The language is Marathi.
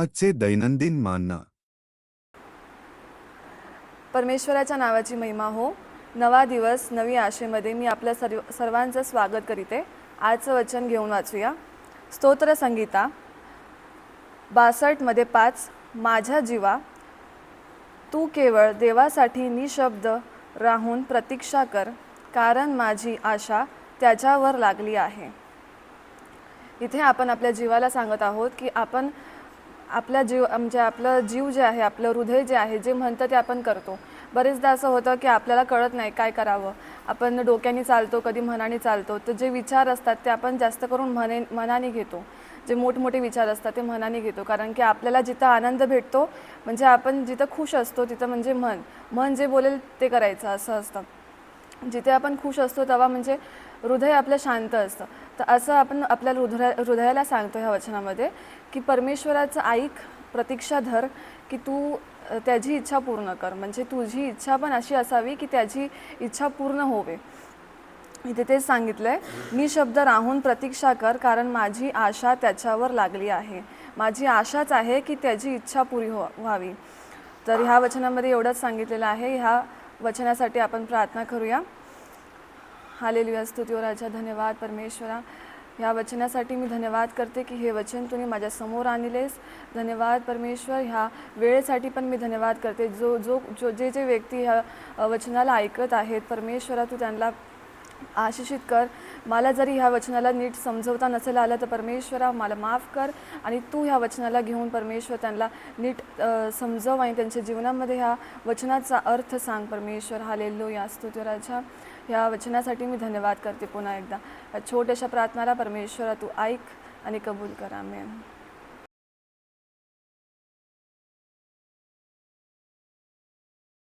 आजचे दैनंदिन मानना. परमेश्वराच्या नावाची महिमा हो. नवा दिवस नवी आशेमध्ये मी आपल्या सर्वांचं स्वागत करीते. आजचं वचन घेऊन वाचूया. स्तोत्र संगीता 62 5. माझ्या जीवा, तू केवळ देवासाठी निशब्द राहून प्रतीक्षा कर, कारण माझी आशा त्याच्यावर लागली आहे. इथे आपण आपल्या जीवाला सांगत आहोत की आपण आपला जीव म्हणजे आपलं जीव जे आहे, आपलं हृदय जे आहे, जे म्हणतं ते आपण करतो. बरेचदा असं होतं की आपल्याला कळत नाही काय करावं. आपण डोक्याने चालतो, कधी मनाने चालतो. तर जे विचार असतात ते आपण जास्त करून मनाने घेतो. जे मोठमोठे विचार असतात ते मनाने घेतो, कारण की आपल्याला जिथं आनंद भेटतो, म्हणजे आपण जिथं खुश असतो तिथं म्हणजे मन जे बोलेल ते करायचं असं असतं. जिथे आपण खुश असतो तेव्हा म्हणजे हृदय आपलं शांत असतं. तर असं आपण आपल्या हृदयाला सांगतो ह्या वचनामध्ये की परमेश्वराचं ऐक, प्रतीक्षा धर की तू त्याची इच्छा पूर्ण कर. म्हणजे तुझी इच्छा पण अशी असावी की त्याची इच्छा पूर्ण होवे. इथे तेच सांगितलं आहे, निशब्द राहून प्रतीक्षा कर, कारण माझी आशा त्याच्यावर लागली आहे. माझी आशाच आहे की त्याची इच्छा पुरी व्हावी. तर ह्या वचनामध्ये एवढंच सांगितलेलं आहे. ह्या वचनासाठी आपण प्रार्थना करूया. हालेलुया, स्तुती राजा, धन्यवाद परमेश्वरा. ह्या वचनासाठी मी धन्यवाद करते की हे वचन तुम्ही माझ्यासमोर आणलेस. धन्यवाद परमेश्वर. ह्या वेळेसाठी पण मी धन्यवाद करते. जे व्यक्ती ह्या वचनाला ऐकत आहेत, परमेश्वरा तू त्यांना आशिषित कर. मला जरी ह्या वचनाला नीट समजवता नसेल आलं तर परमेश्वरा मला माफ कर, आणि तू ह्या वचनाला घेऊन परमेश्वर त्यांना नीट समजव आणि त्यांच्या जीवनामध्ये ह्या वचनाचा अर्थ सांग परमेश्वर. हालेलुया, स्तुती राजा. ह्या वचनासाठी मी धन्यवाद करते पुन्हा एकदा. छोट्याशा प्रार्थनाला परमेश्वरा तू ऐक आणि कबूल कर. आमेन.